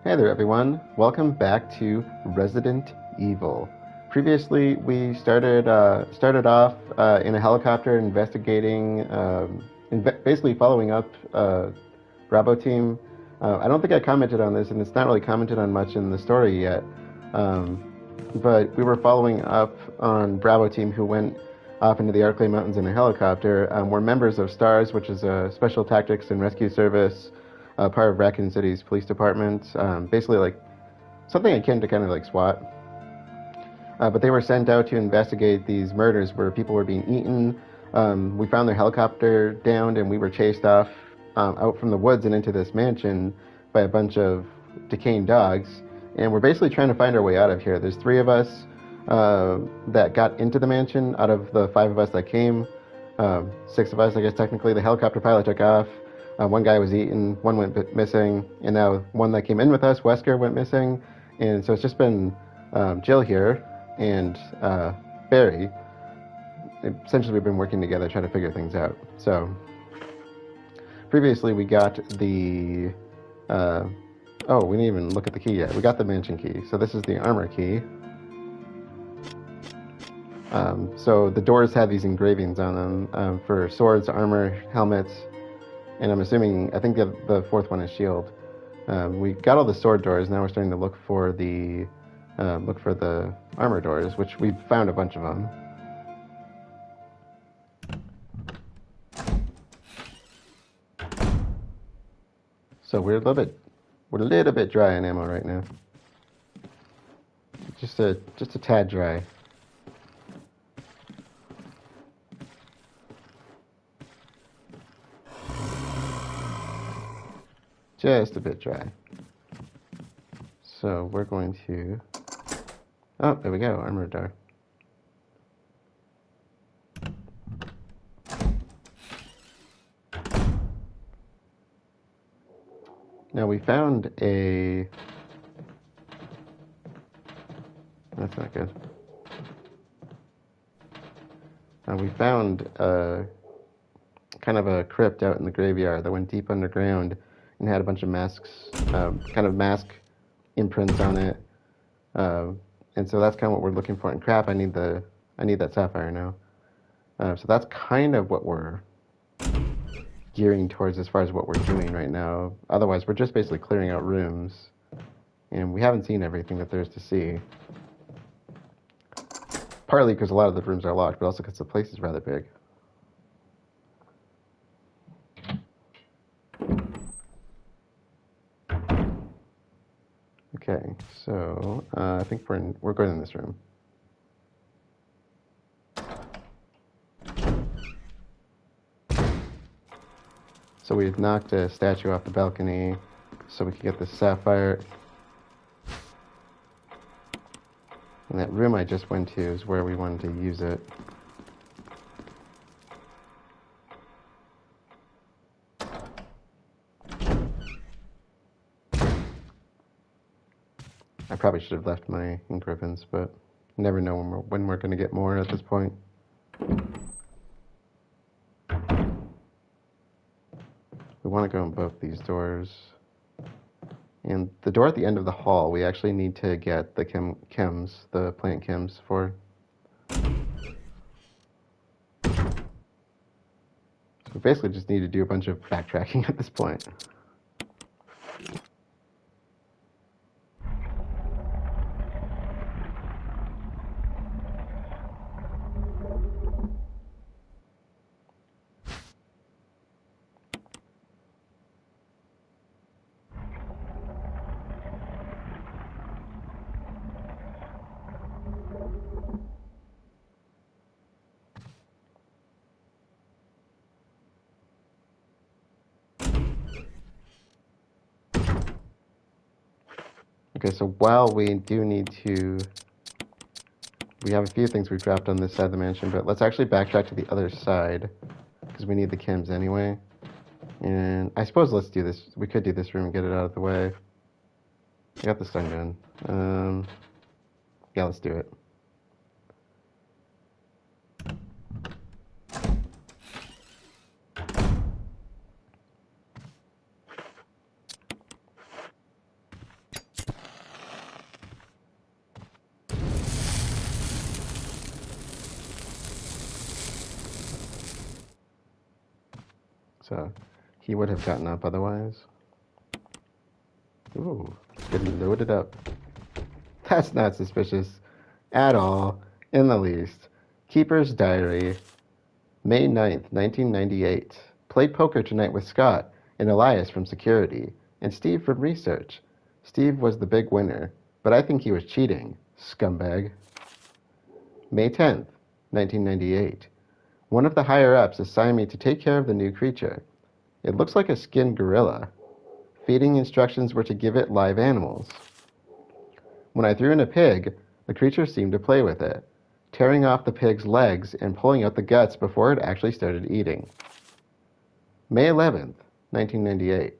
Hey there, everyone. Welcome back to Resident Evil. Previously, we started off in a helicopter investigating, basically following up Bravo team. I don't think I commented on this, and it's not really commented on much in the story yet. Um, but we were following up on Bravo team who went off into the Arklay Mountains in a helicopter. We're members of STARS, which is a Special Tactics and Rescue Service, part of Raccoon City's police department. Basically, like something akin to kind of like SWAT. But they were sent out to investigate these murders where people were being eaten. We found their helicopter downed, and we were chased off out from the woods and into this mansion by a bunch of decaying dogs. And we're basically trying to find our way out of here. There's three of us that got into the mansion out of the five of us that came. Six of us, I guess technically. The helicopter pilot took off. One guy was eaten, one went missing, and now one that came in with us, Wesker, went missing. And so it's just been Jill here and Barry. Essentially, we've been working together trying to figure things out. So previously, we got the. Oh, we didn't even look at the key yet. We got the mansion key. So this is the armor key. So the doors have these engravings on them for swords, armor, helmets, and I'm assuming, I think the fourth one is shield. We got all the sword doors. Now we're starting to look for the armor doors, which we've found a bunch of them. So we're a little bit dry on ammo right now. Just a tad dry. Just a bit dry. So we're going to... Oh, there we go, armor door. Now we found a... That's not good. We found kind of a crypt out in the graveyard that went deep underground and had a bunch of masks, kind of mask imprints on it. And so that's kind of what we're looking for. And crap, I need that sapphire now. So that's kind of what we're gearing towards as far as what we're doing right now. Otherwise, we're just basically clearing out rooms, and we haven't seen everything that there's to see. Partly because a lot of the rooms are locked, but also because the place is rather big. Okay, so I think we're good in this room. So we had knocked a statue off the balcony so we could get the sapphire. And that room I just went to is where we wanted to use it. I probably should have left my ink ribbons, but you never know when we're going to get more at this point. We want to go in both these doors. And the door at the end of the hall, we actually need to get the chems, the plant chems for. So we basically just need to do a bunch of backtracking at this point. Okay, so while we do need to... We have a few things we've dropped on this side of the mansion, but let's actually backtrack to the other side, because we need the chems anyway. And I suppose let's do this. We could do this room and get it out of the way. I got the stun gun. Yeah, let's do it. so he would have gotten up otherwise. Ooh, getting loaded up. That's not suspicious at all, in the least. Keeper's Diary, May 9th, 1998. Played poker tonight with Scott and Elias from security, and Steve from research. Steve was the big winner, but I think he was cheating. Scumbag. May 10th, 1998. One of the higher-ups assigned me to take care of the new creature. It looks like a skinned gorilla. Feeding instructions were to give it live animals. When I threw in a pig, the creature seemed to play with it, tearing off the pig's legs and pulling out the guts before it actually started eating. May 11th, 1998.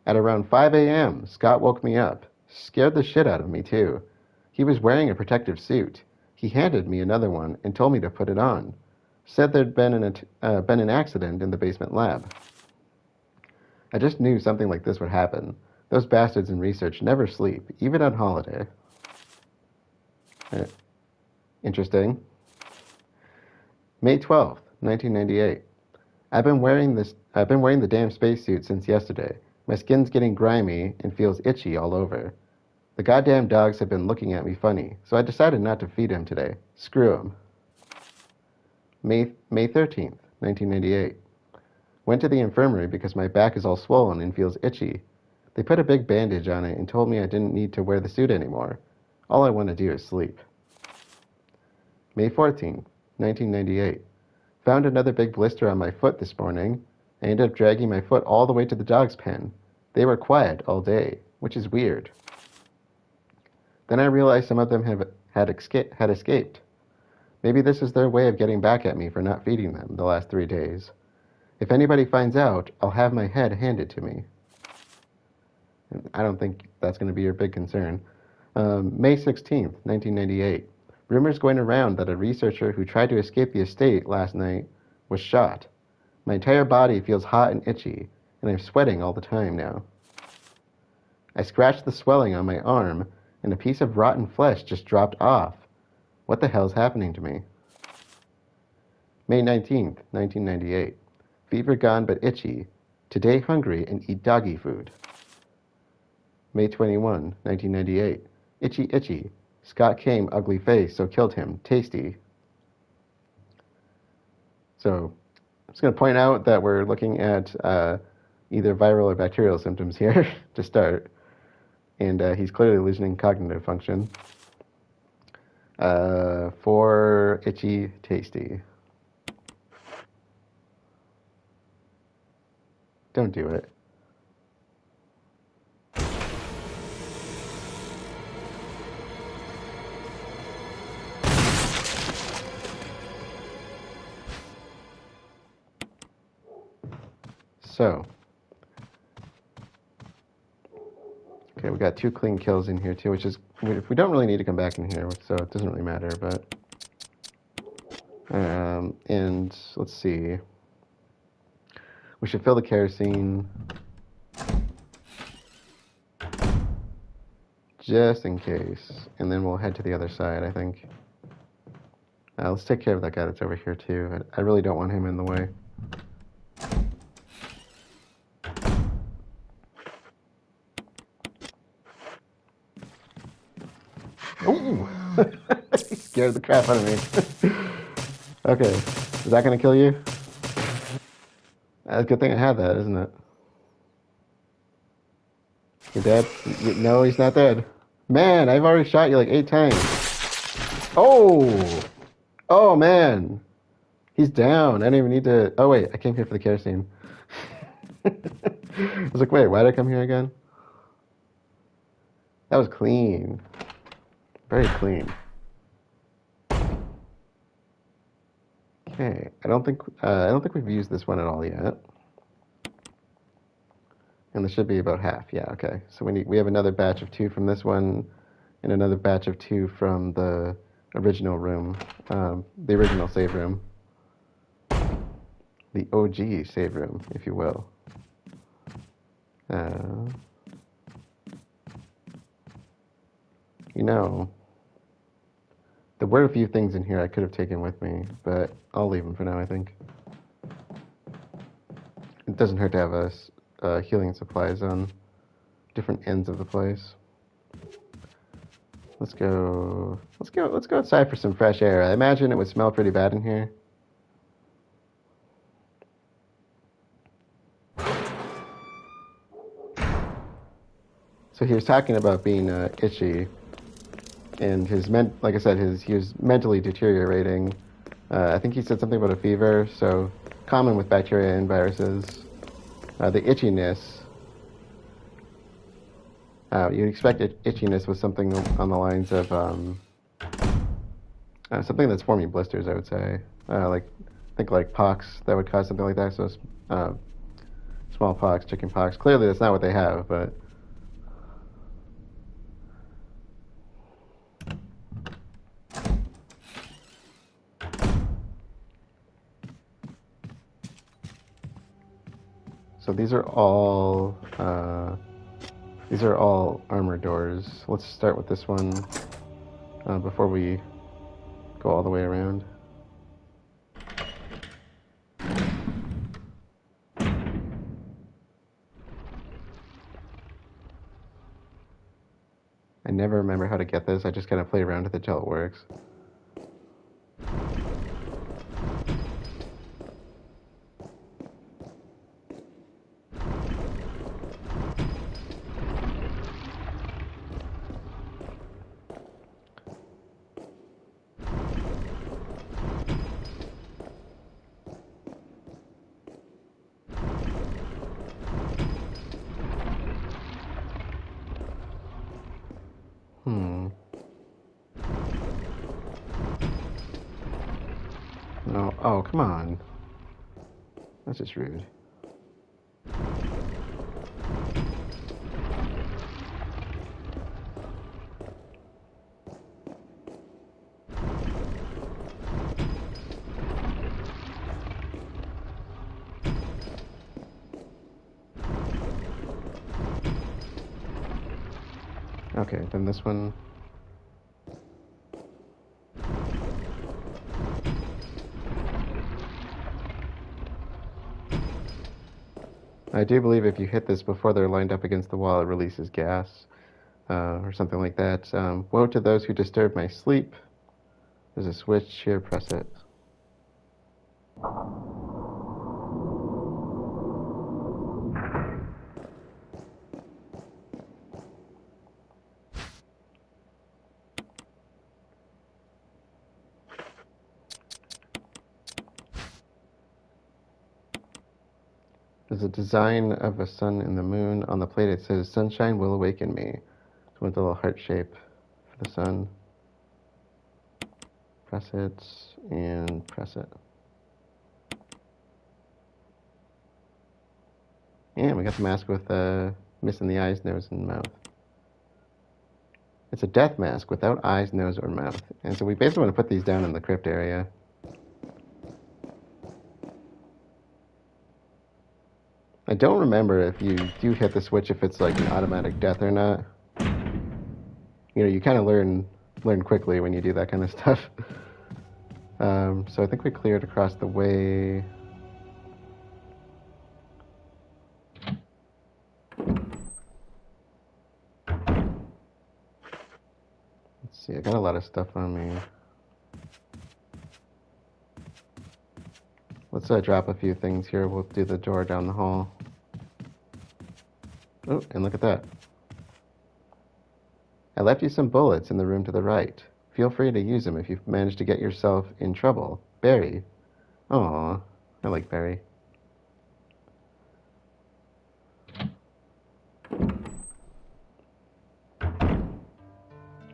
At around 5 a.m., Scott woke me up. Scared the shit out of me, too. He was wearing a protective suit. He handed me another one and told me to put it on. Said there'd been an accident in the basement lab. I just knew something like this would happen. Those bastards in research never sleep, even on holiday. Interesting. May 12th, 1998. I've been wearing the damn spacesuit since yesterday. My skin's getting grimy and feels itchy all over. The goddamn dogs have been looking at me funny, so I decided not to feed him today. Screw him. May 13th, 1998. Went to the infirmary because my back is all swollen and feels itchy. They put a big bandage on it and told me I didn't need to wear the suit anymore. All I want to do is sleep. May 14th, 1998. Found another big blister on my foot this morning. I ended up dragging my foot all the way to the dog's pen. They were quiet all day, which is weird. Then I realized some of them had escaped. Maybe this is their way of getting back at me for not feeding them the last 3 days. If anybody finds out, I'll have my head handed to me. And I don't think that's going to be your big concern. May 16th, 1998. Rumors going around that a researcher who tried to escape the estate last night was shot. My entire body feels hot and itchy, and I'm sweating all the time now. I scratched the swelling on my arm, and a piece of rotten flesh just dropped off. What the hell's happening to me? May 19th, 1998. Fever gone but itchy. Today hungry and eat doggy food. May 21, 1998. Itchy, itchy. Scott came, ugly face, so killed him. Tasty. So, I'm just going to point out that we're looking at either viral or bacterial symptoms here to start. And he's clearly losing cognitive function. For itchy, tasty. Don't do it. So, okay, we got 2 clean kills in here too, which is, we don't really need to come back in here, so it doesn't really matter, but, and let's see, we should fill the kerosene, just in case, and then we'll head to the other side, I think. Let's take care of that guy that's over here too. I really don't want him in the way. Ooh! He scared the crap out of me. Okay, is that gonna kill you? That's a good thing I had that, isn't it? You dead? No, he's not dead. Man, I've already shot you like 8 times. Oh! Oh, man. He's down. I didn't even need to... Oh, wait. I came here for the kerosene. I was like, wait, why did I come here again? That was clean. Very clean. Okay. I don't think we've used this one at all yet. And this should be about half. Yeah, okay. So we have another batch of 2 from this one and another batch of 2 from the original room, the original save room. The OG save room, if you will. You know, there were a few things in here I could have taken with me, but I'll leave them for now, I think. doesn't hurt to have healing supplies on different ends of the place. Let's go outside for some fresh air. I imagine it would smell pretty bad in here. So he was talking about being itchy, and like I said, he was mentally deteriorating. I think he said something about a fever, so common with bacteria and viruses. The itchiness, you'd expect itchiness with something on the lines of something that's forming blisters, I would say. I think like pox, that would cause something like that, so smallpox, chicken pox. Clearly that's not what they have, but... So these are all armor doors. Let's start with this one before we go all the way around. I never remember how to get this. I just kind of play around with it till it works. No. Oh, come on. That's just rude. Okay, then this one... I do believe if you hit this before they're lined up against the wall, it releases gas, or something like that. Woe to those who disturb my sleep. There's a switch here, press it. There's a design of a sun and the moon. On the plate it says, "Sunshine will awaken me." So with a little heart shape for the sun. Press it, and press it. And we got the mask with missing the eyes, nose, and mouth. It's a death mask without eyes, nose, or mouth. And so we basically want to put these down in the crypt area. I don't remember if you do hit the switch if it's like an automatic death or not. You know, you kind of learn quickly when you do that kind of stuff. So I think we cleared across the way. Let's see, I got a lot of stuff on me. Let's drop a few things here. We'll do the door down the hall. Oh, and look at that. I left you some bullets in the room to the right. Feel free to use them if you've managed to get yourself in trouble. Barry. Aw, I like Barry.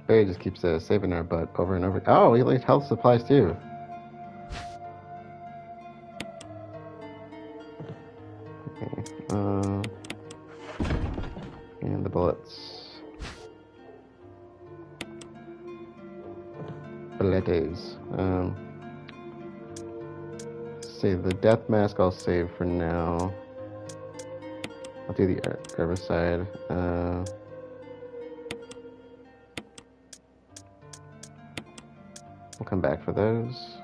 Barry just keeps saving our butt over and over. Oh, he likes health supplies too. Okay, and the bullets. Bullets. Save the death mask. I'll save for now. I'll do the herbicide. We'll come back for those.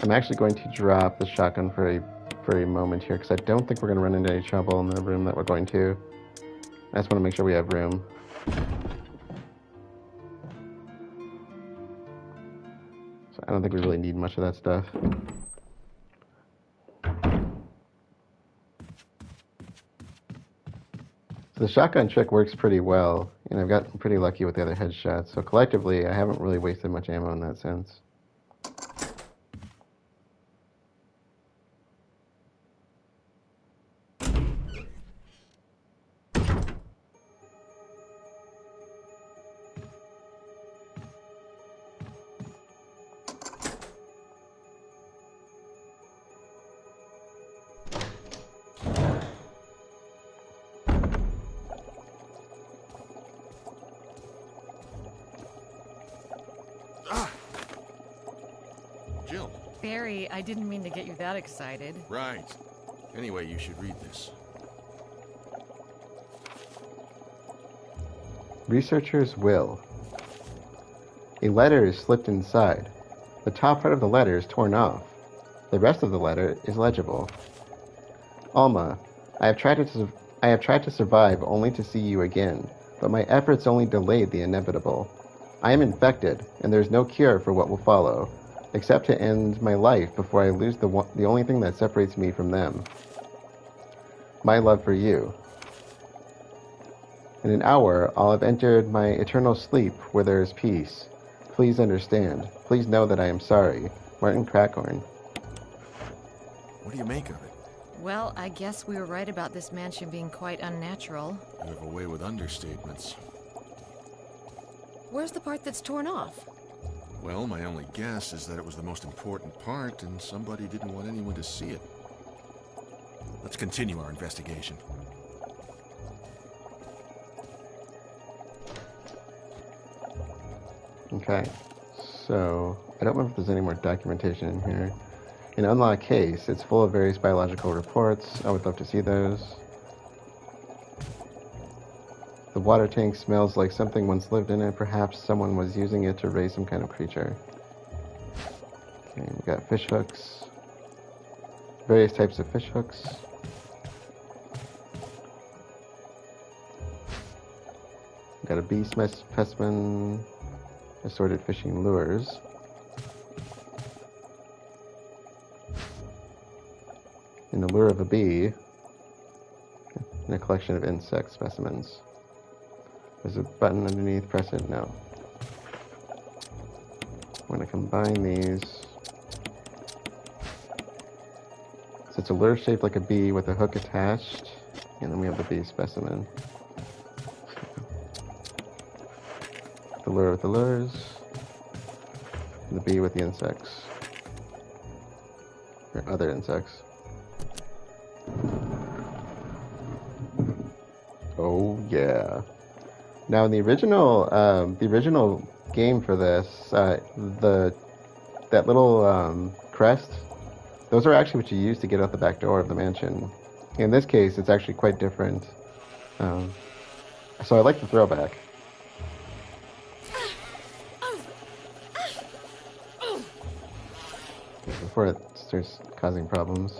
I'm actually going to drop the shotgun for a for a moment here, because I don't think we're going to run into any trouble in the room that we're going to. I just want to make sure we have room. So I don't think we really need much of that stuff. So the shotgun trick works pretty well, and I've gotten pretty lucky with the other headshots. So collectively, I haven't really wasted much ammo in that sense. Jill. Barry, I didn't mean to get you that excited. Right. Anyway, you should read this. Researcher's will. A letter is slipped inside. The top part of the letter is torn off. The rest of the letter is legible. Alma, I have tried to survive only to see you again, but my efforts only delayed the inevitable. I am infected, and there is no cure for what will follow, except to end my life before I lose the only thing that separates me from them. My love for you. In an hour, I'll have entered my eternal sleep where there is peace. Please understand. Please know that I am sorry. Martin Crackhorn. What do you make of it? Well, I guess we were right about this mansion being quite unnatural. You have a way with understatements. Where's the part that's torn off? Well, my only guess is that it was the most important part, and somebody didn't want anyone to see it. Let's continue our investigation. Okay, so I don't remember if there's any more documentation in here. In Unlock Case, it's full of various biological reports. I would love to see those. The water tank smells like something once lived in it. Perhaps someone was using it to raise some kind of creature. Okay, we got fish hooks. Various types of fish hooks. We got a bee specimen. Assorted fishing lures. And the lure of a bee. And a collection of insect specimens. There's a button underneath, press it, no. I'm going to combine these. So it's a lure shaped like a bee with a hook attached, and then we have the bee specimen. The lure with the lures, and the bee with the insects, or other insects. Oh yeah. Now in the original game for this, that little crest, those are actually what you use to get out the back door of the mansion. In this case, it's actually quite different. So I like the throwback. Before it starts causing problems.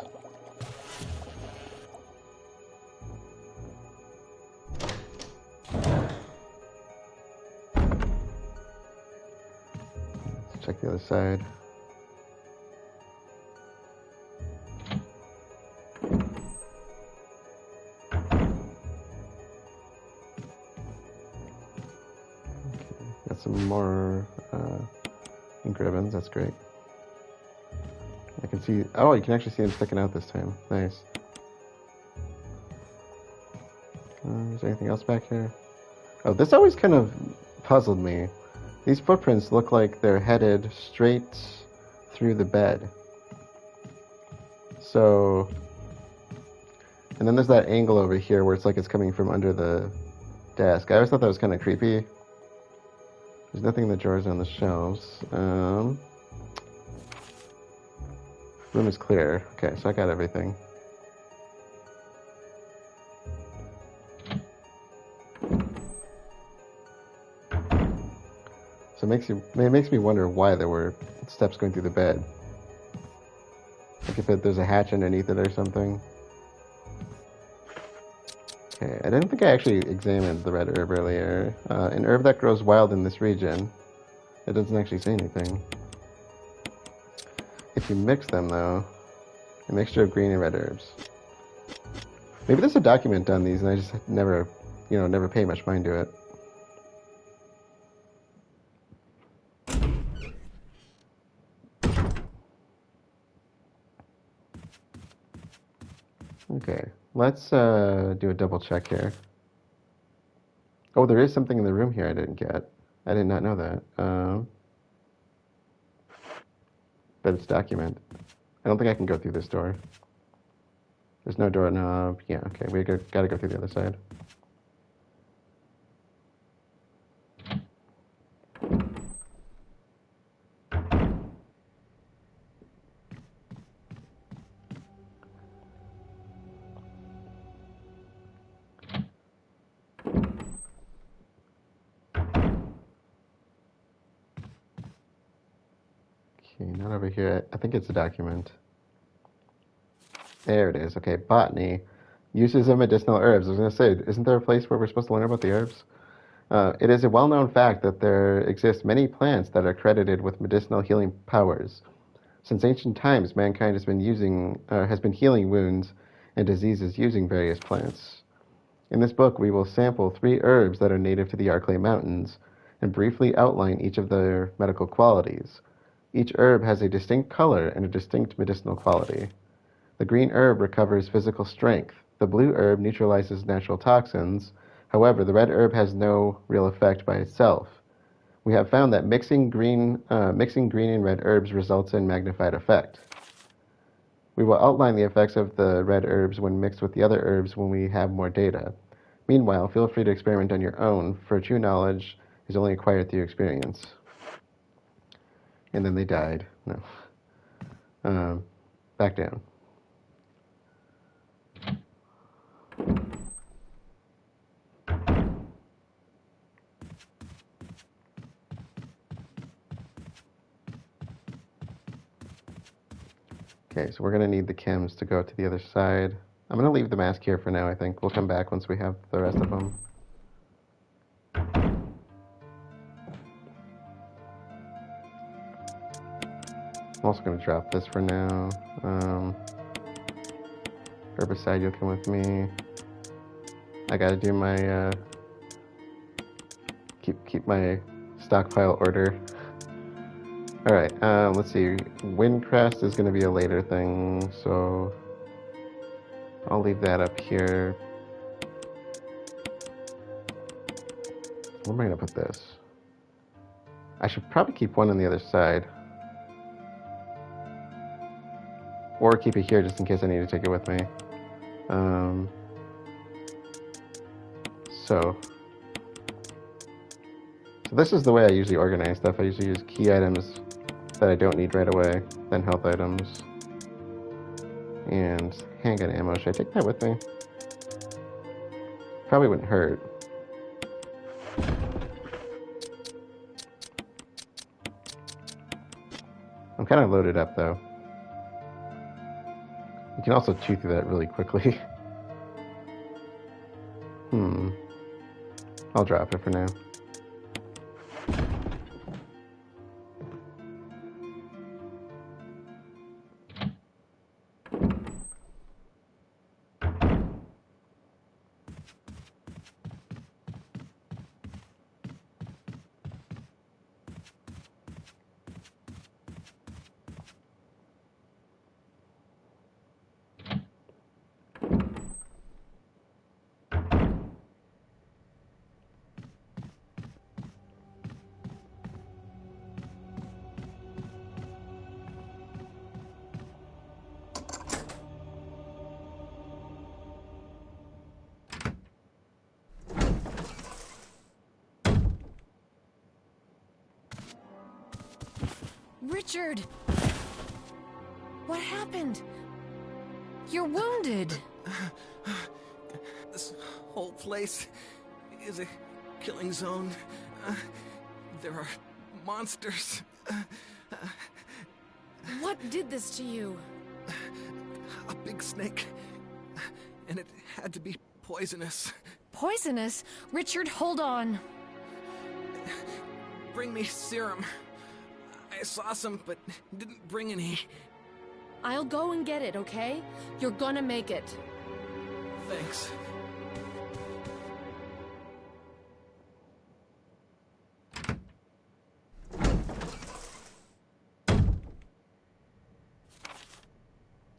Check the other side. Okay. Got some more ink ribbons, that's great. I can see, oh, you can actually see them sticking out this time. Nice. Is there anything else back here? Oh, this always kind of puzzled me. These footprints look like they're headed straight through the bed. So, and then there's that angle over here where it's like it's coming from under the desk. I always thought that was kind of creepy. There's nothing in the drawers or on the shelves. Room is clear. Okay, so I got everything. So it makes me wonder why there were steps going through the bed. Like if there's a hatch underneath it or something. Okay, I didn't think I actually examined the red herb earlier. An herb that grows wild in this region. It doesn't actually say anything. If you mix them, though, a mixture of green and red herbs. Maybe there's a document on these, and I just never, never pay much mind to it. Okay, let's do a double check here. Oh, there is something in the room here I didn't get. I did not know that. But it's document. I don't think I can go through this door. There's no doorknob. Yeah, okay, we gotta go through the other side. Okay, not over here. I think it's a document. There it is. Okay, botany. Uses of medicinal herbs. I was going to say, isn't there a place where we're supposed to learn about the herbs? It is a well-known fact that there exist many plants that are credited with medicinal healing powers. Since ancient times, mankind has been healing wounds and diseases using various plants. In this book, we will sample 3 herbs that are native to the Arklay Mountains and briefly outline each of their medical qualities. Each herb has a distinct color and a distinct medicinal quality. The green herb recovers physical strength. The blue herb neutralizes natural toxins. However, the red herb has no real effect by itself. We have found that mixing green and red herbs results in magnified effect. We will outline the effects of the red herbs when mixed with the other herbs when we have more data. Meanwhile, feel free to experiment on your own, for true knowledge is only acquired through experience. And then they died. No. Back down. Okay, so we're going to need the chems to go to the other side. I'm going to leave the mask here for now, I think. We'll come back once we have the rest of them. I'm also going to drop this for now. Herbicide, you'll come with me. I got to do my... keep my stockpile order. Alright, let's see. Windcrest is going to be a later thing, so I'll leave that up here. Where am I going to put this? I should probably keep one on the other side. Or keep it here just in case I need to take it with me. So this is the way I usually organize stuff. I usually use key items that I don't need right away, then health items. And handgun ammo. Should I take that with me? Probably wouldn't hurt. I'm kind of loaded up though. You can also chew through that really quickly. I'll drop it for now. Richard! What happened? You're wounded! This whole place is a killing zone. There are monsters. What did this to you? A big snake. And it had to be poisonous. Poisonous? Richard, hold on. Bring me serum. I saw some, but didn't bring any. I'll go and get it, okay? You're gonna make it. Thanks.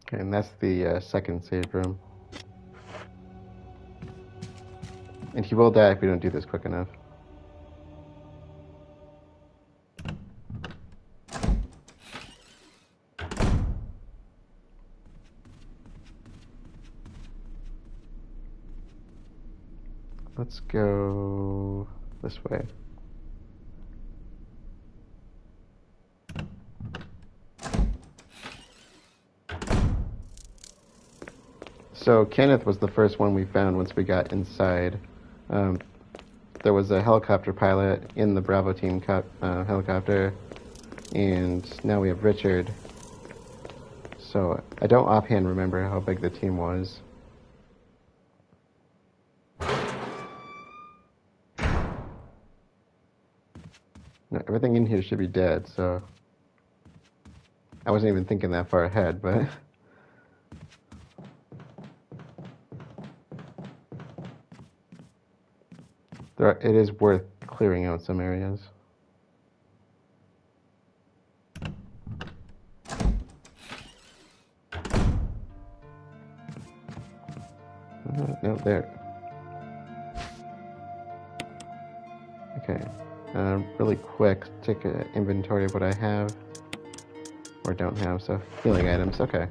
Okay, and that's the second save room. And he will die if we don't do this quick enough. Let's go this way. So Kenneth was the first one we found once we got inside. There was a helicopter pilot in the Bravo team helicopter, and now we have Richard. So I don't offhand remember how big the team was. No, everything in here should be dead, so I wasn't even thinking that far ahead, but it is worth clearing out some areas. No, there. Okay. Really quick, take an inventory of what I have or don't have. So healing items. Okay.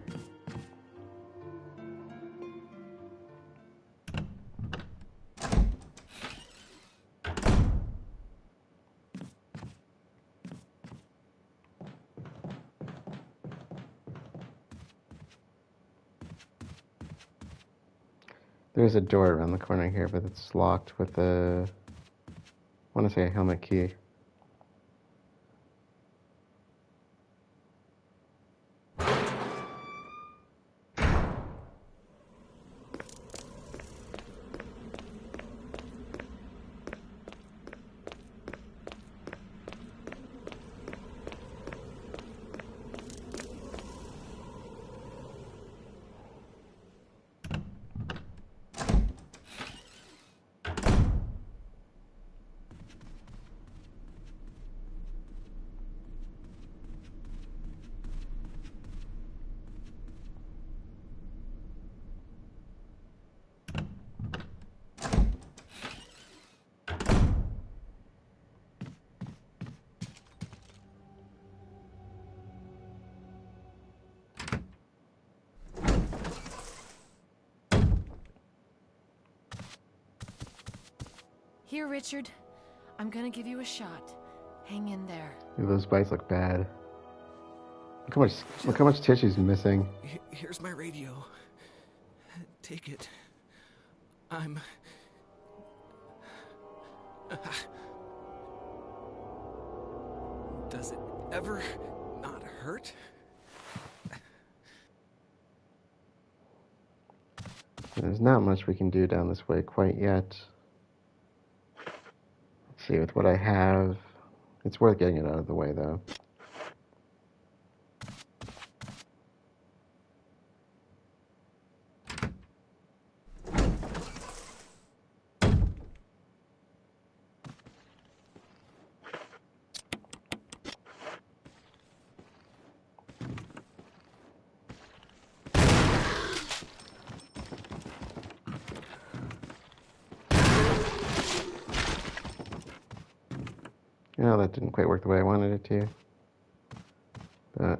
There's a door around the corner here, but it's locked with a, I want to say a helmet key. Here, Richard. I'm gonna give you a shot. Hang in there. Ooh, those bites look bad. Look how much tissue's missing. Here's my radio. Take it. I'm... Does it ever not hurt? There's not much we can do down this way quite yet. Let's see, with what I have, it's worth getting it out of the way, though. No, that didn't quite work the way I wanted it to. But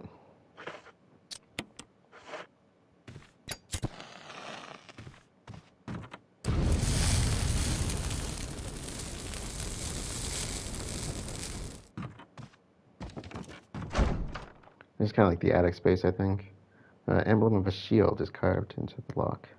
it's kind of like the attic space, I think. Emblem of a shield is carved into the lock.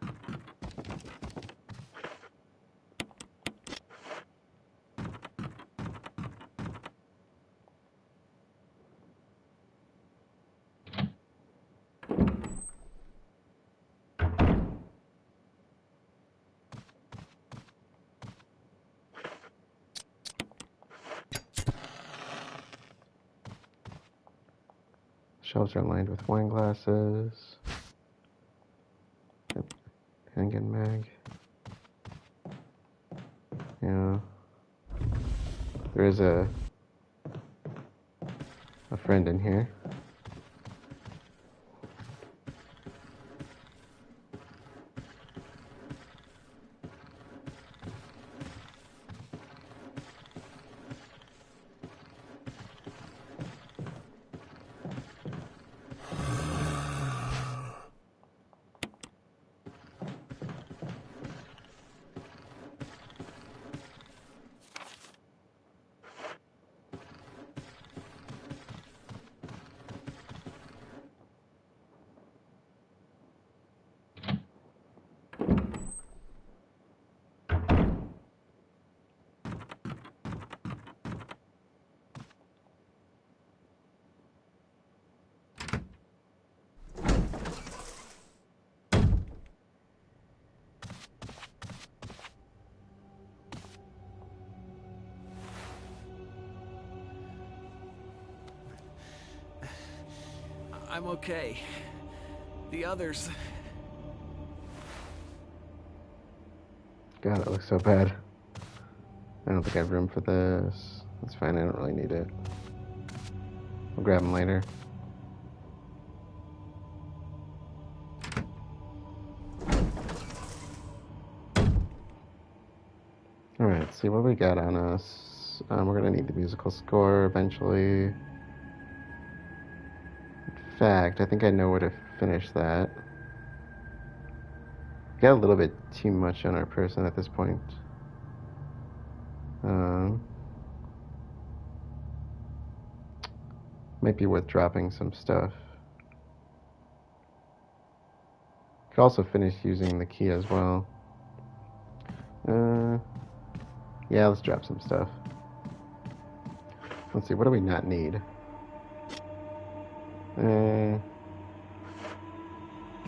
Shelves are lined with wine glasses. Yep. Handgun mag. Yeah. There is a friend in here. I'm okay. The others... God, it looks so bad. I don't think I have room for this. That's fine, I don't really need it. We'll grab them later. Alright, let's see what we got on us. We're gonna need the musical score eventually. In fact, I think I know where to finish that. Got a little bit too much on our person at this point. Might be worth dropping some stuff. Could also finish using the key as well. Yeah, let's drop some stuff. Let's see, what do we not need?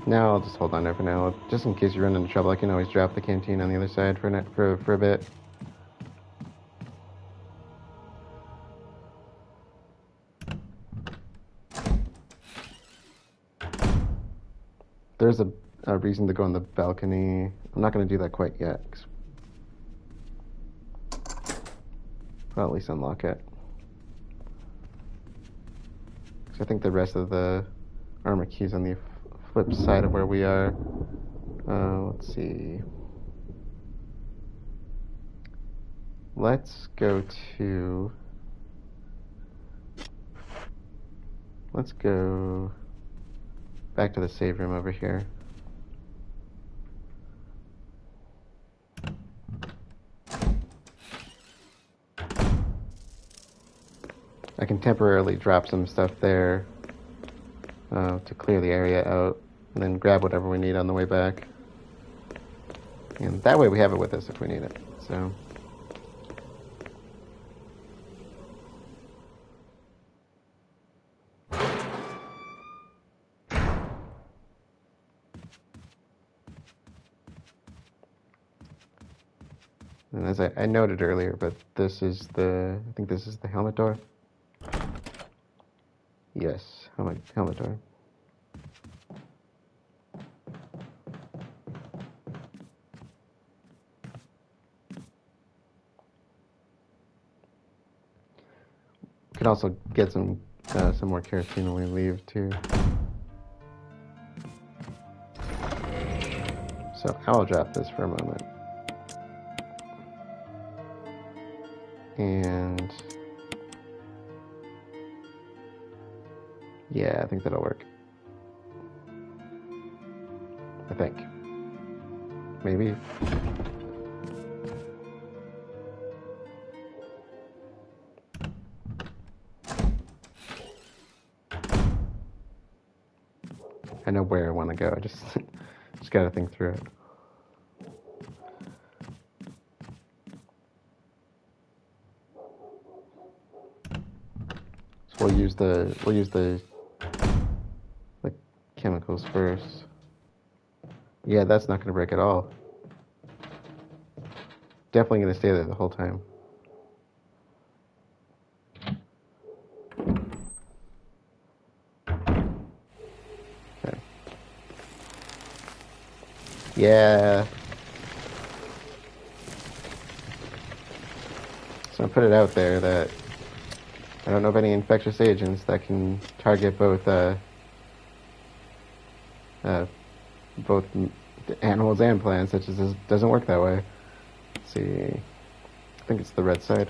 No, I'll just hold on there for now. Just in case you run into trouble, I can always drop the canteen on the other side for a bit. There's a reason to go on the balcony. I'm not going to do that quite yet. I'll at least unlock it. Because I think the rest of the armor key's on the flip side of where we are. Let's see. Let's go back to the save room over here. I can temporarily drop some stuff there to clear the area out, and then grab whatever we need on the way back. And that way we have it with us if we need it. So. And as I noted earlier, but this is I think this is the helmet door. Yes, helmet door. Could also get some more kerosene when we leave too. So I'll drop this for a moment. And yeah, I think that'll work. I think. Maybe. I know where I want to go. I just gotta think through it. So we'll use the chemicals first. Yeah, that's not gonna break at all. Definitely gonna stay there the whole time. Yeah. So I put it out there that I don't know of any infectious agents that can target uh, both animals and plants. It just doesn't work that way. Let's see. I think it's the red side.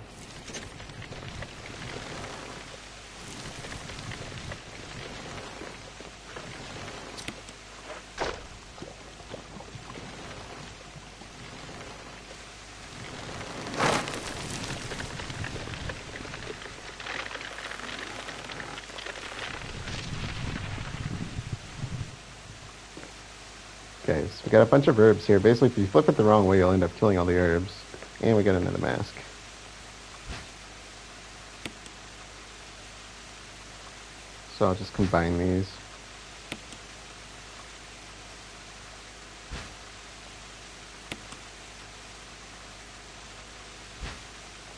Okay, so we got a bunch of herbs here. Basically, if you flip it the wrong way, you'll end up killing all the herbs. And we got another mask. So I'll just combine these.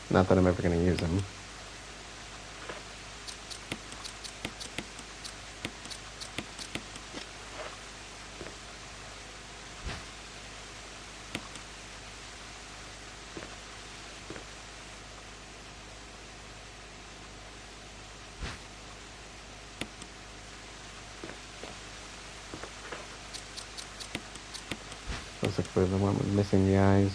Not that I'm ever going to use them. Looks like we're the one with missing the eyes.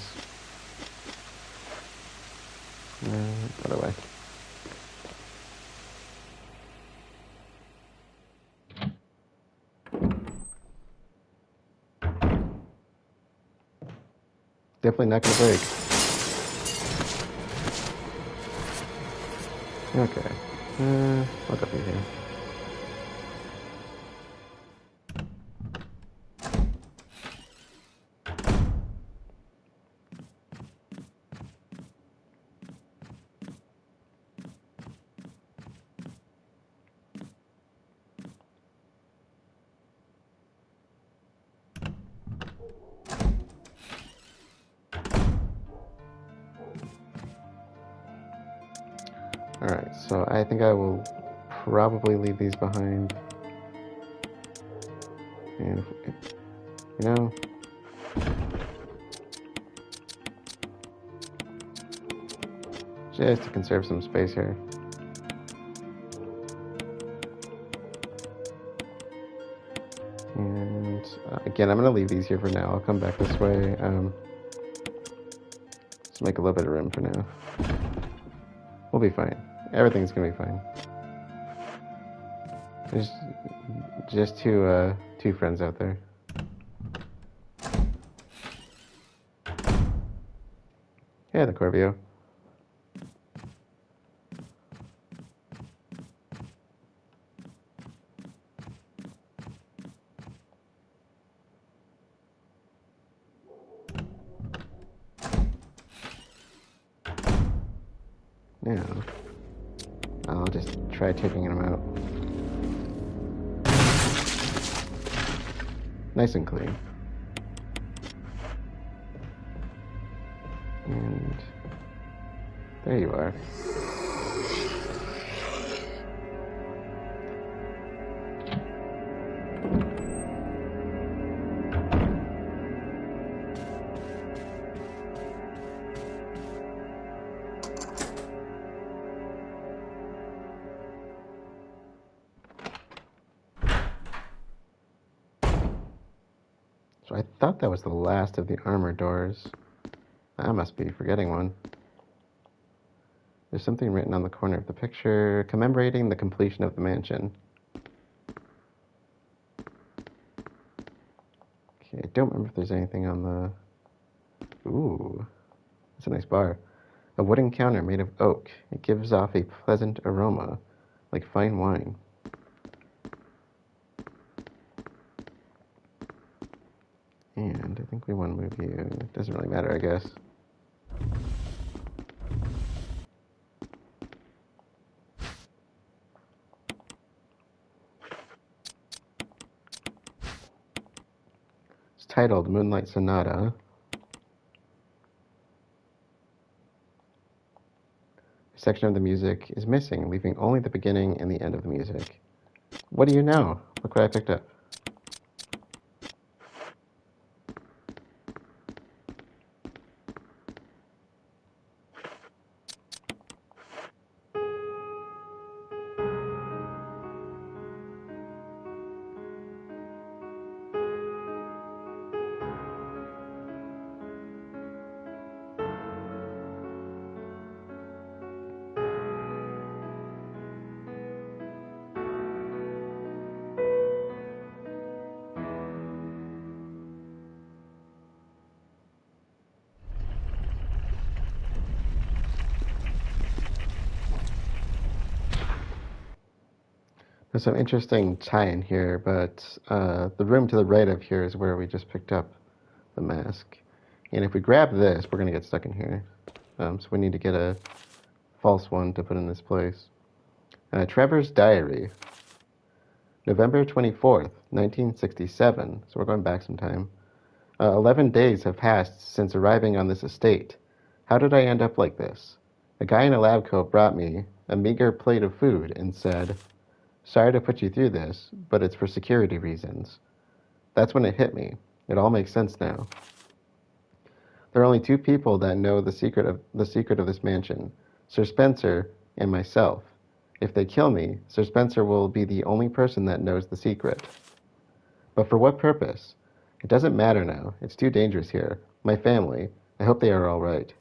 Other way. Definitely not gonna break. Okay. I'll go through here. Alright, so I think I will probably leave these behind. And, you know, just to conserve some space here. And again, I'm going to leave these here for now. I'll come back this way. Let's make a little bit of room for now. We'll be fine. Everything's going to be fine. There's just two friends out there. Yeah, the Corvio. Now, I'll just try taking him out. Nice and clean. And there you are. So I thought that was the last of the armor doors. I must be forgetting one. There's something written on the corner of the picture commemorating the completion of the mansion. Okay, I don't remember if there's anything on the... Ooh, that's a nice bar. A wooden counter made of oak. It gives off a pleasant aroma, like fine wine. And I think we want to move you. It doesn't really matter, I guess. It's titled Moonlight Sonata. A section of the music is missing, leaving only the beginning and the end of the music. What do you know? Look what I picked up. There's some interesting tie-in here, but the room to the right of here is where we just picked up the mask. And if we grab this, we're going to get stuck in here. So we need to get a false one to put in this place. Trevor's diary. November 24th, 1967. So we're going back some time. 11 days have passed since arriving on this estate. How did I end up like this? A guy in a lab coat brought me a meager plate of food and said, "Sorry to put you through this, but it's for security reasons." That's when it hit me. It all makes sense now. There are only two people that know the secret of this mansion, Sir Spencer and myself. If they kill me, Sir Spencer will be the only person that knows the secret. But for what purpose? It doesn't matter now. It's too dangerous here. My family. I hope they are all right.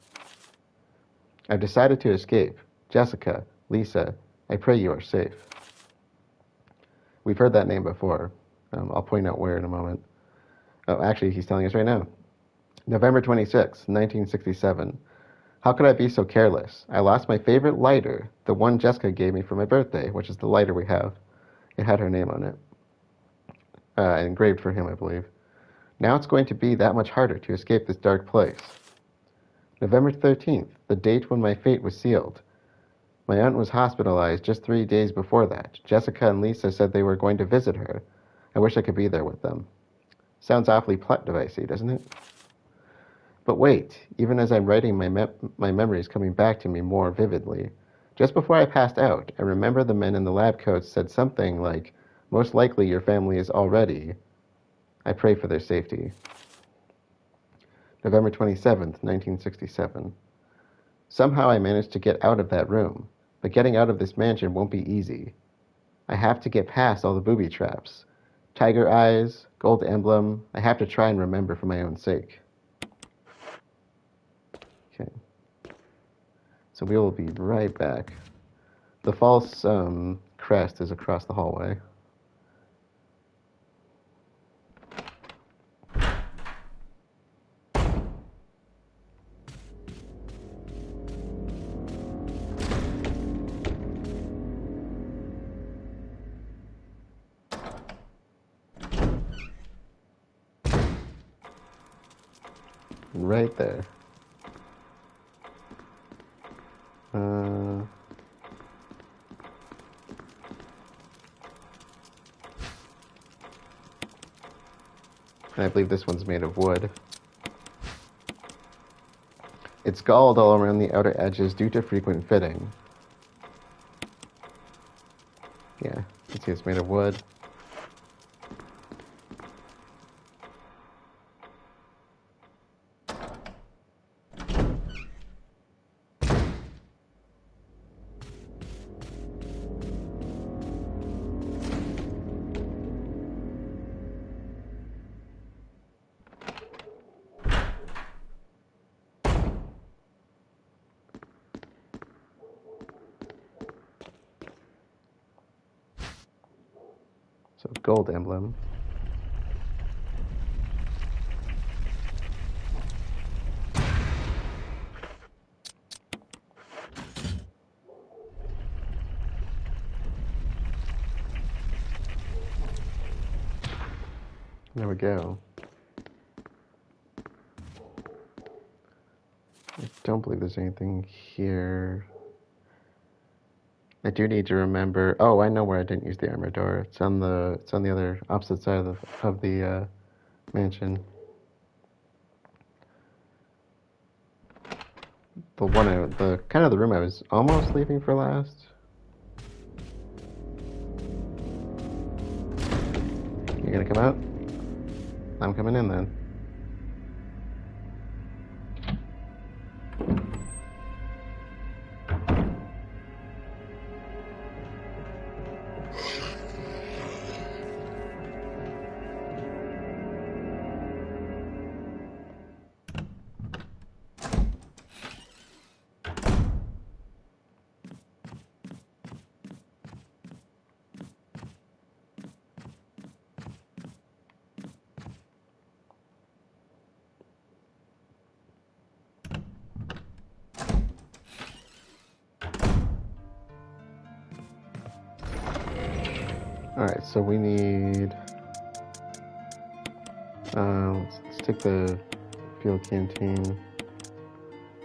I've decided to escape. Jessica, Lisa, I pray you are safe. We've heard that name before. I'll point out where in a moment. Oh, actually, he's telling us right now. November 26, 1967. How could I be so careless? I lost my favorite lighter, the one Jessica gave me for my birthday, which is the lighter we have. It had her name on it. Engraved for him, I believe. Now it's going to be that much harder to escape this dark place. November 13th, the date when my fate was sealed. My aunt was hospitalized just 3 days before that. Jessica and Lisa said they were going to visit her. I wish I could be there with them. Sounds awfully plot devicey, doesn't it? But wait, even as I'm writing, my memories coming back to me more vividly. Just before I passed out, I remember the men in the lab coats said something like, "Most likely your family is already." I pray for their safety. November 27th, 1967. Somehow I managed to get out of that room, but getting out of this mansion won't be easy. I have to get past all the booby traps. Tiger eyes, gold emblem, I have to try and remember for my own sake. Okay. So we will be right back. The false crest is across the hallway. Right there. I believe this one's made of wood. It's galled all around the outer edges due to frequent fitting. Yeah, you can see it's made of wood. So gold emblem. There we go. I don't believe there's anything here. I do need to remember. Oh, I know where I didn't use the armor door. It's on the other opposite side of the mansion. The kind of the room I was almost leaving for last. You gonna come out? I'm coming in then. Alright, so we need... let's take the fuel canteen.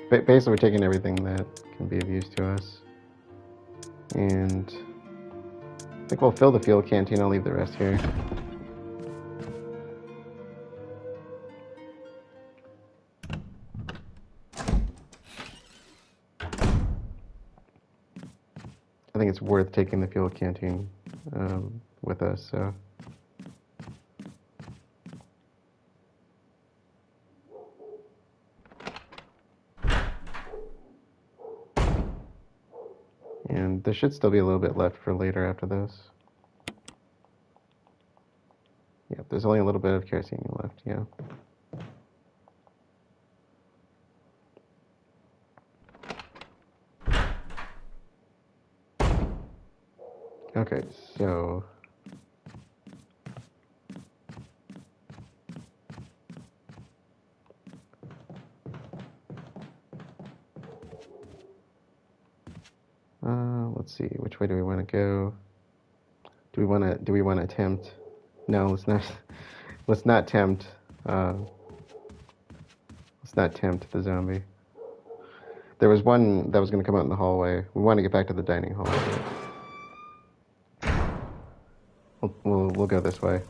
Basically, we're taking everything that can be of use to us. And I think we'll fill the fuel canteen. I'll leave the rest here. I think it's worth taking the fuel canteen with us, so... And there should still be a little bit left for later after this. Yep, there's only a little bit of kerosene left, yeah. Okay, so... let's see, which way do we want to go? Do we want to attempt? No, let's not. Let's not tempt. Let's not tempt the zombie. There was one that was going to come out in the hallway. We want to get back to the dining hall. We'll go this way.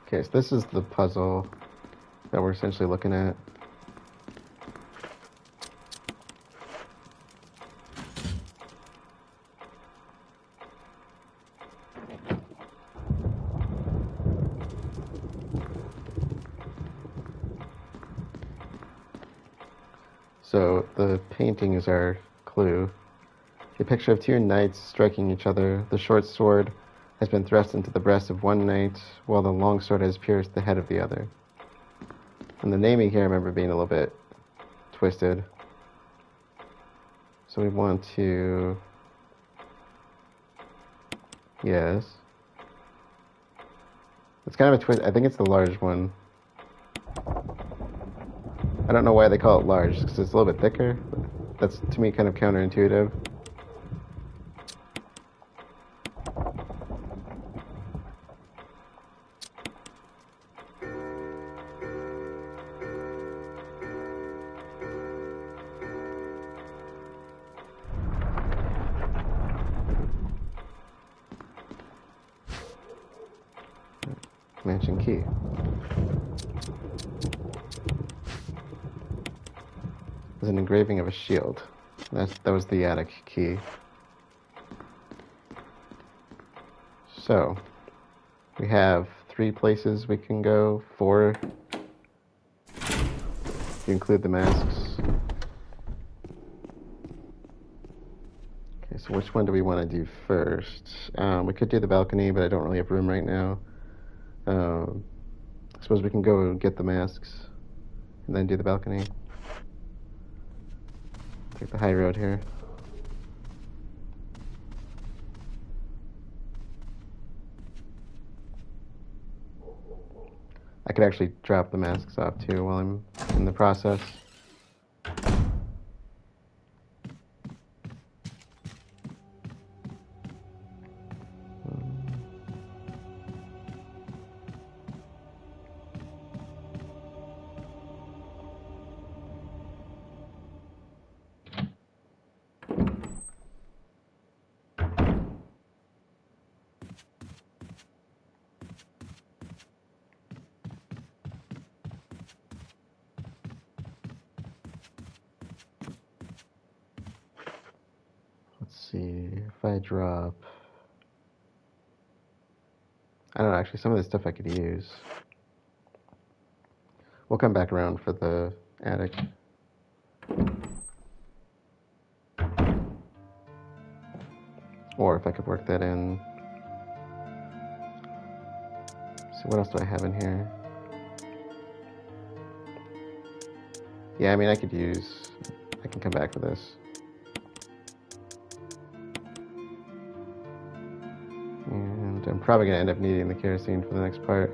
Okay, so this is the puzzle that we're essentially looking at. So the painting is our clue. A picture of two knights striking each other. The short sword has been thrust into the breast of one knight, while the long sword has pierced the head of the other. And the naming here, I remember being a little bit twisted. So we want to... Yes. It's kind of a twist. I think it's the large one. I don't know why they call it large, because it's a little bit thicker. That's, to me, kind of counterintuitive. Mansion key. There's an engraving of a shield. That was the attic key. So, we have 3 places we can go, 4 if you include the masks. Okay, so which one do we want to do first? We could do the balcony, but I don't really have room right now. I suppose we can go get the masks and then do the balcony. Take the high road here. I could actually drop the masks off too while I'm in the process. Let's see, if I drop... I don't know, actually, some of this stuff I could use. We'll come back around for the attic. Or if I could work that in. So what else do I have in here? Yeah, I mean, I can come back for this. And I'm probably going to end up needing the kerosene for the next part.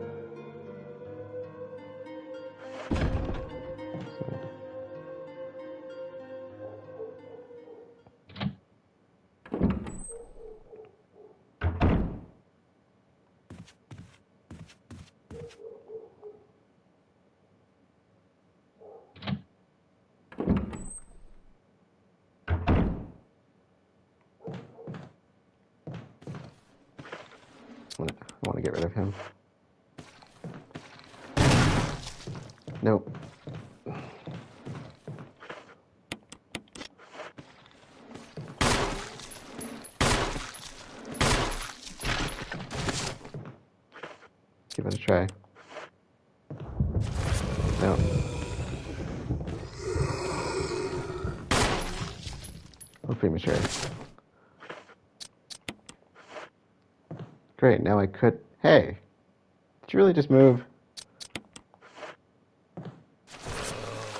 So. I want to get rid of him. Nope. Give it a try. No. I'm premature. Great, now I could... Hey! Did you really just move?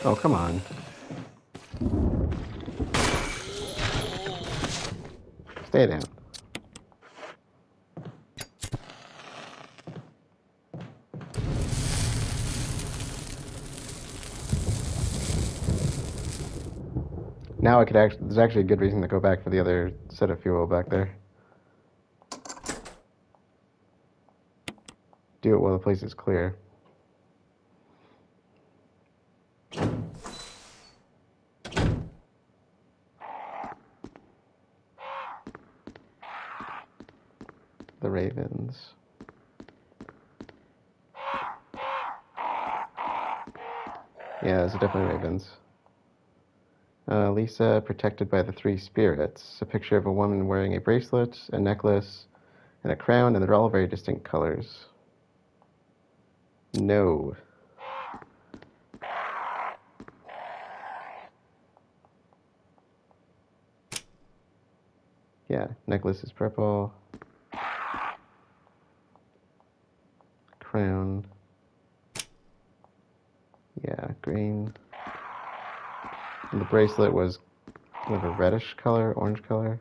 Oh, come on. Stay down. Now I could actually... There's actually a good reason to go back for the other set of fuel back there. Do it while the place is clear. The ravens. Yeah, those are definitely ravens. Lisa, protected by the three spirits. A picture of a woman wearing a bracelet, a necklace, and a crown, and they're all very distinct colors. No. Yeah, necklace is purple. Crown. Yeah, green. And the bracelet was kind of a reddish color, orange color.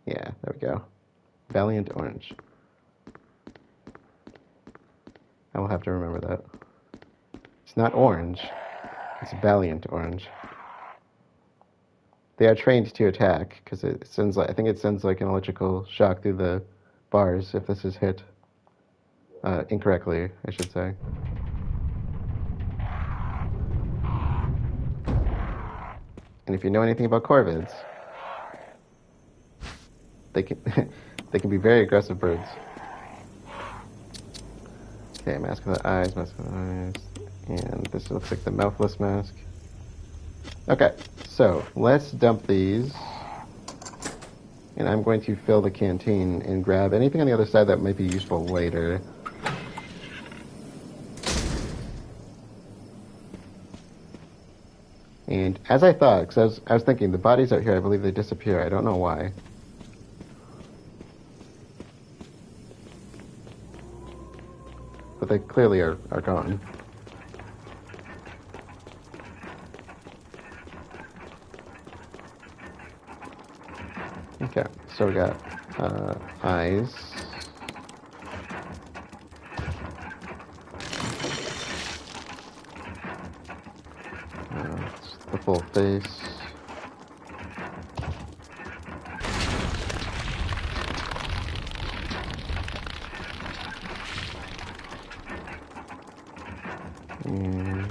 Yeah, there we go. Valiant orange. I will have to remember that. It's not orange. It's valiant orange. They are trained to attack because it sends like I think it sends like an electrical shock through the bars if this is hit incorrectly, I should say. And if you know anything about corvids, they can they can be very aggressive birds. Okay, mask of the eyes, mask of the eyes, and this looks like the mouthless mask. Okay, so let's dump these, and I'm going to fill the canteen and grab anything on the other side that might be useful later. And as I thought, because I was thinking, the bodies out here, I believe they disappear. I don't know why. But they clearly are gone. Okay, so we got eyes. The full face. And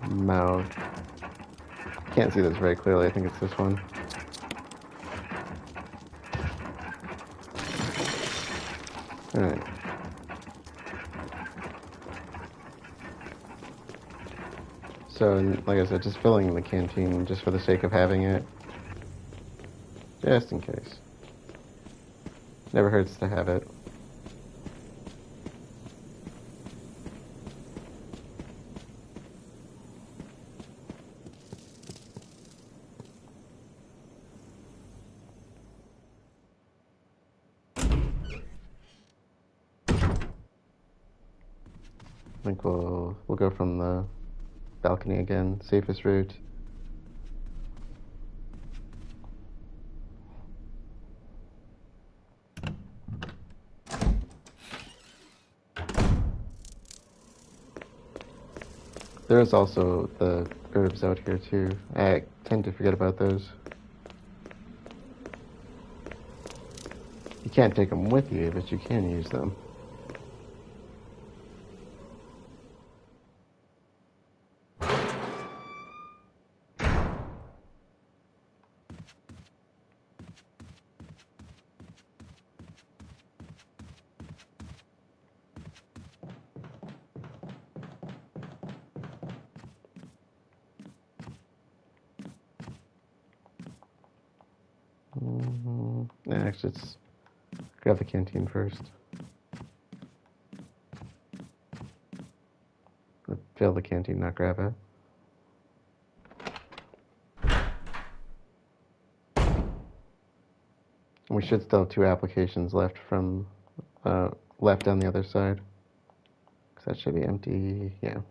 mouth. Can't see this very clearly. I think it's this one. All right. So, like I said, just filling the canteen just for the sake of having it. Just in case. Never hurts to have it. I think we'll go from the balcony again, safest route. There is also the herbs out here too. I tend to forget about those. You can't take them with you, but you can use them. Actually, let's grab the canteen first. Fill the canteen, not grab it. We should still have 2 applications left from left on the other side. 'Cause that should be empty. Yeah.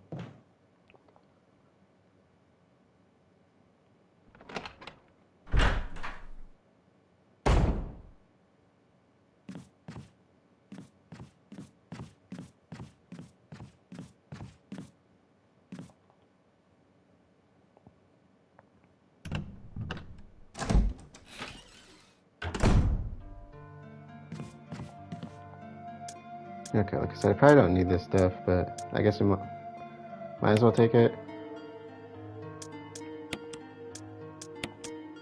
Okay, like I said, I probably don't need this stuff, but I guess we might as well take it.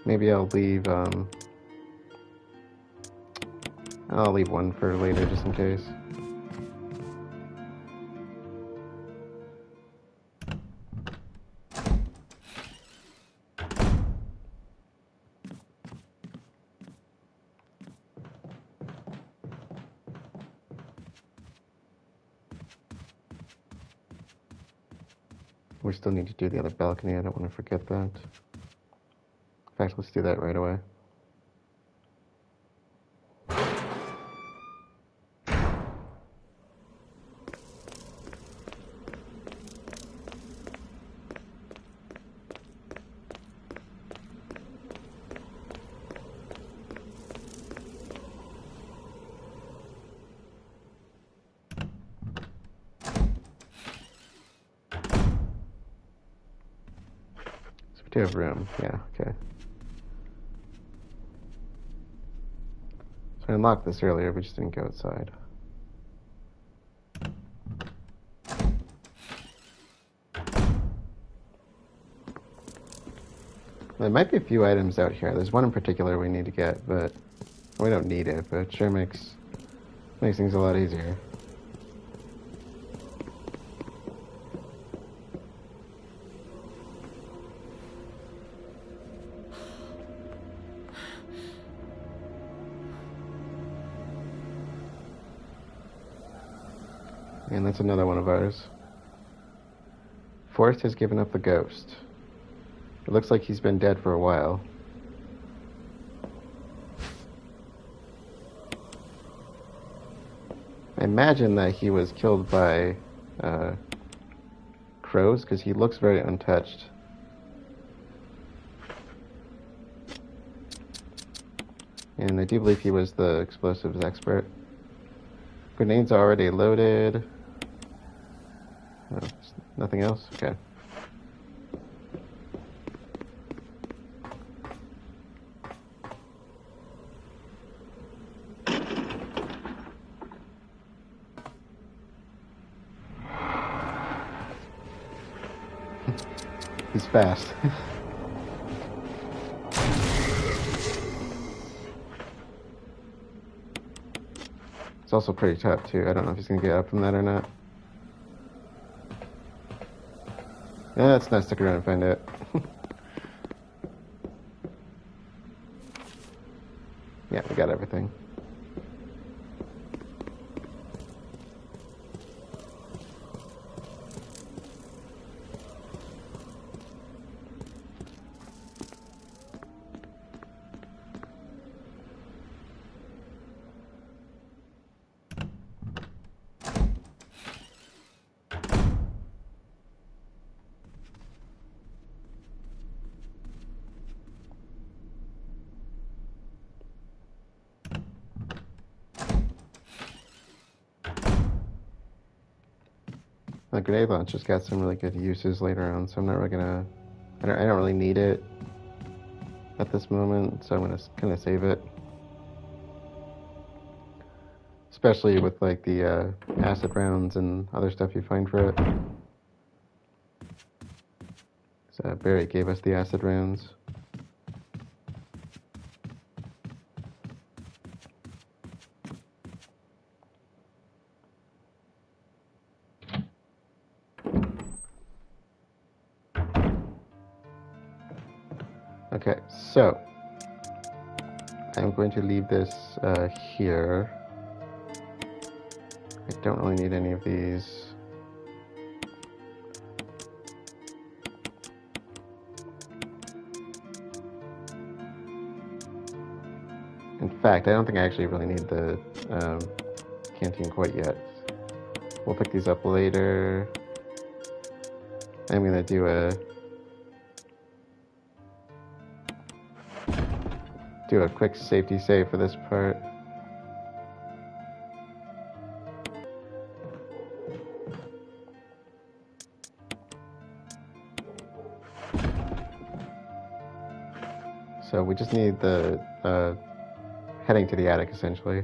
Maybe I'll leave one for later just in case. We still need to do the other balcony. I don't want to forget that. In fact, let's do that right away. We do have room. Yeah, okay. So I unlocked this earlier, we just didn't go outside. There might be a few items out here. There's one in particular we need to get, but we don't need it, but it sure makes things a lot easier. And that's another one of ours. Forrest has given up the ghost. It looks like he's been dead for a while. I imagine that he was killed by crows, because he looks very untouched. And I do believe he was the explosives expert. Grenades are already loaded. Oh, nothing else? Okay. He's fast. It's also pretty tough too. I don't know if he's gonna get up from that or not. Yeah, let's not stick around and find out. I got everything. The grenade launcher's got some really good uses later on, so I'm not really gonna... I don't really need it at this moment, so I'm gonna kind of save it. Especially with like the acid rounds and other stuff you find for it. So Barry gave us the acid rounds. Okay, so I'm going to leave this here. I don't really need any of these. In fact, I don't think I actually really need the canteen quite yet. We'll pick these up later. I'm gonna do a quick safety save for this part. So we just need the heading to the attic, essentially.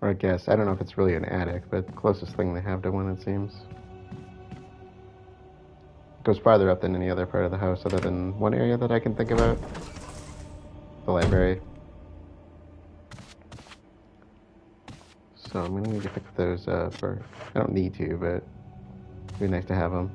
Or I guess, I don't know if it's really an attic, but the closest thing they have to one, it seems. It goes farther up than any other part of the house, other than one area that I can think about. The library. So I'm gonna need to pick those up, or I don't need to, but it'd be nice to have them.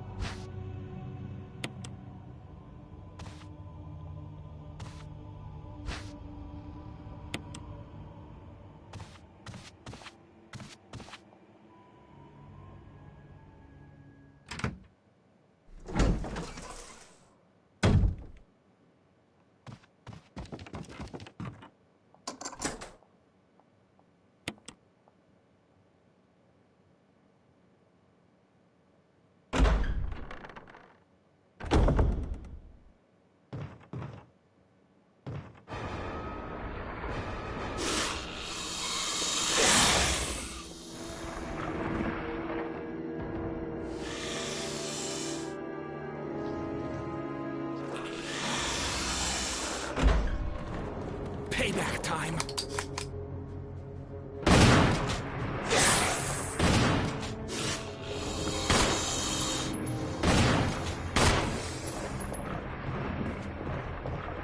Payback time.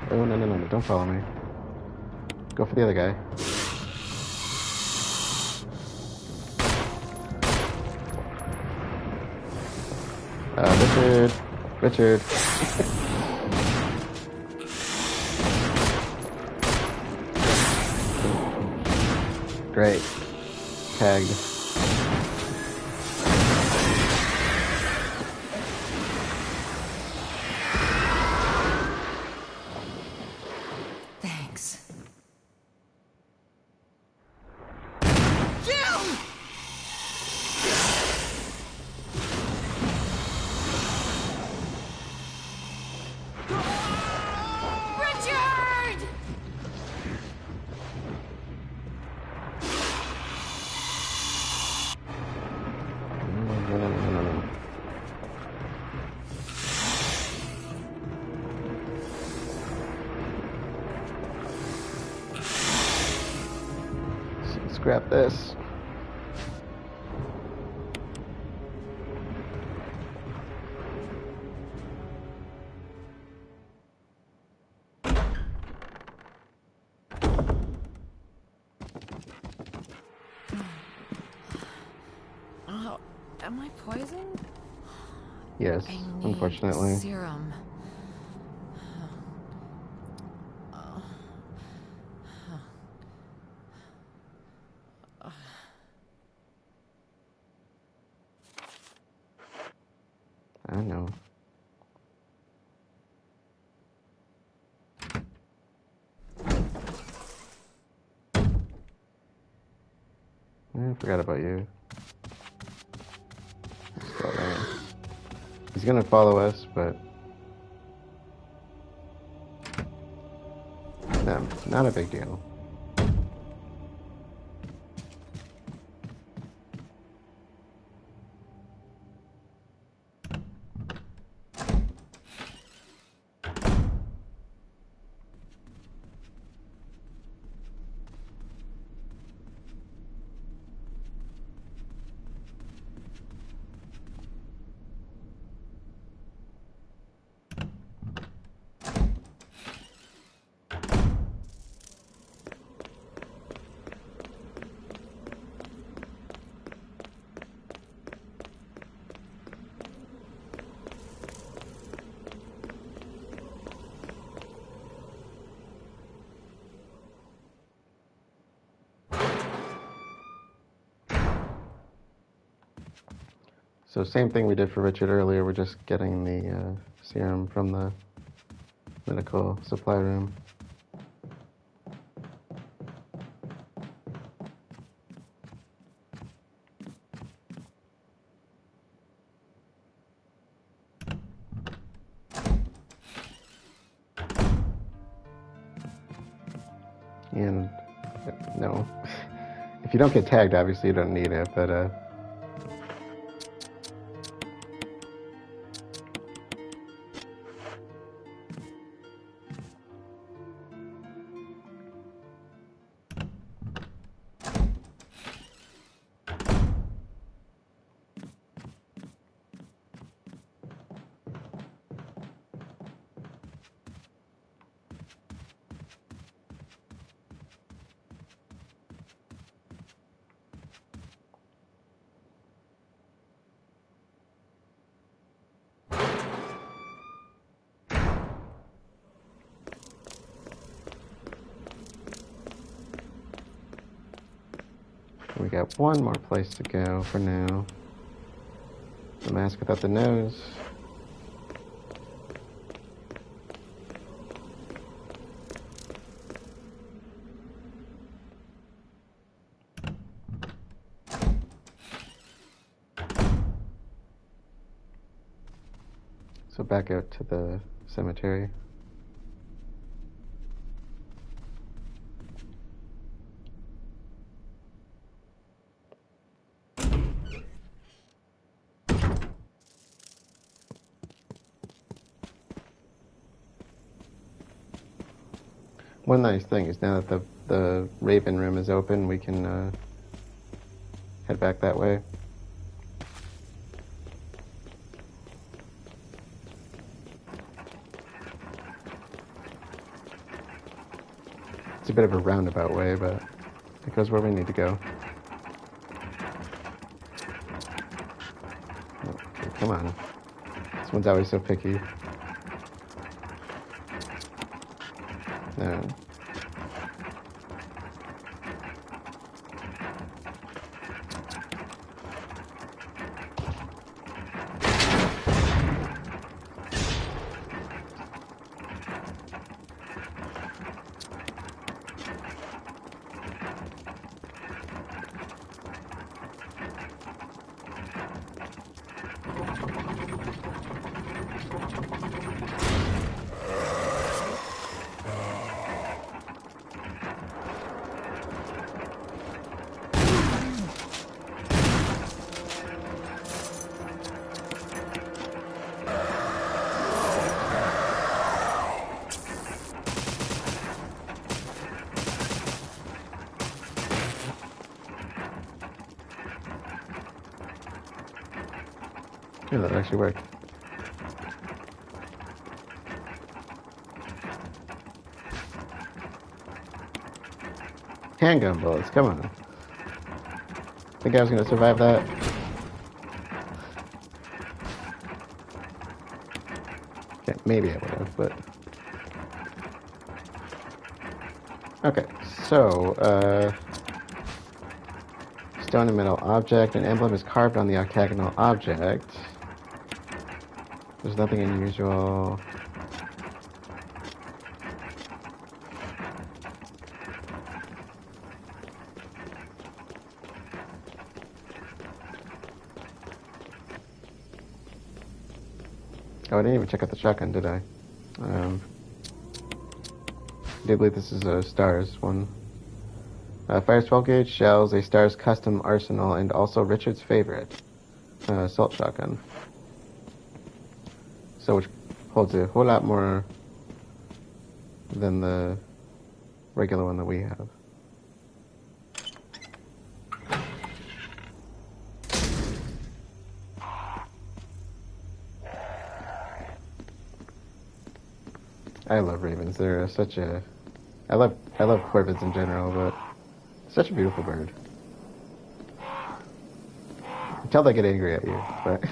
Oh, no, don't follow me. Go for the other guy. Richard. Great. Tagged. Thanks. Jill! Richard! No. Scrap this. Am I poisoned? Yes, I need unfortunately. serum. I know. I forgot about you. Still there. He's gonna follow us, but no, not a big deal. So same thing we did for Richard earlier. We're just getting the serum from the medical supply room. And no, if you don't get tagged, obviously you don't need it, but we got one more place to go for now. The mask without the nose. So back out to the cemetery. One nice thing is now that the Raven room is open, we can head back that way. It's a bit of a roundabout way, but it goes where we need to go. Okay, come on. This one's always so picky. No. Yeah, that actually worked. Handgun bullets, come on. Think I was gonna survive that? maybe I would have, but... Okay, so, stone and metal object. An emblem is carved on the octagonal object. There's nothing unusual. Oh, I didn't even check out the shotgun, did I? I do believe this is a STARS one. Fires 12 gauge shells, a STARS custom arsenal, and also Richard's favorite, assault shotgun. So which holds a whole lot more than the regular one that we have. I love ravens. They're such a... I love corvids in general, but such a beautiful bird. Until they get angry at you, but...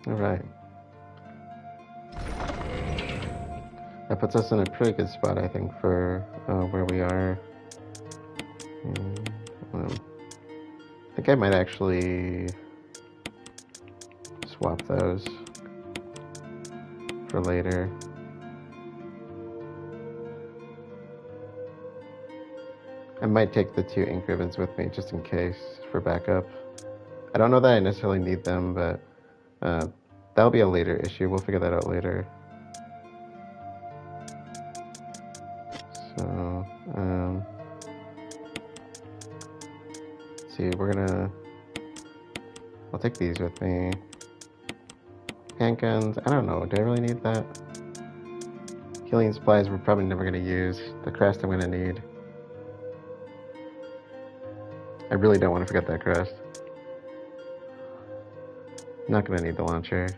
Alright. That puts us in a pretty good spot, I think, for where we are. I think I might actually swap those for later. I might take the 2 ink ribbons with me just in case for backup. I don't know that I necessarily need them, but that'll be a later issue. We'll figure that out later. So, let's see, I'll take these with me. Handguns, I don't know, do I really need that? Healing supplies we're probably never going to use. The crest I'm going to need. I really don't want to forget that crest. Not going to need the launcher.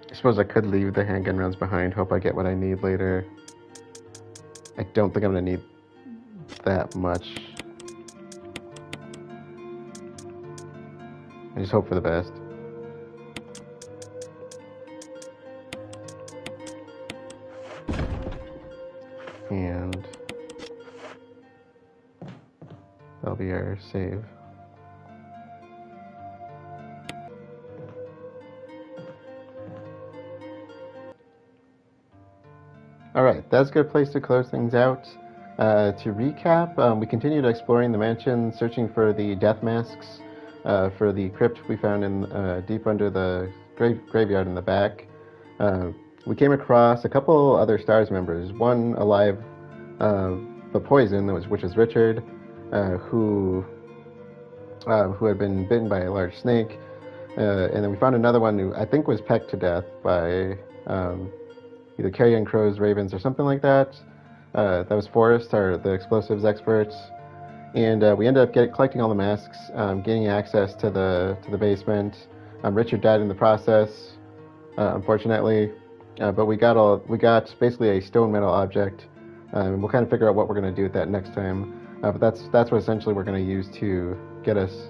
I suppose I could leave the handgun rounds behind, hope I get what I need later. I don't think I'm going to need that much. I just hope for the best. And that'll be our save. Alright, that's a good place to close things out. To recap, we continued exploring the mansion, searching for the death masks for the crypt we found in deep under the graveyard in the back. We came across a couple other STARS members, one alive but poisoned, which is Richard, who had been bitten by a large snake, and then we found another one who I think was pecked to death by either carrion crows, ravens, or something like that. That was Forrest, the explosives experts, and we ended up collecting all the masks, gaining access to the basement. Richard died in the process, unfortunately, but we got basically a stone metal object, and we'll kind of figure out what we're going to do with that next time. But that's what essentially we're going to use to get us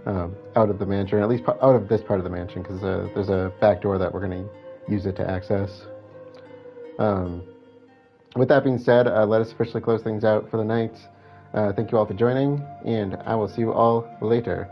out of the mansion, or at least out of this part of the mansion, because there's a back door that we're going to use it to access. With that being said, let us officially close things out for the night. Thank you all for joining, and I will see you all later.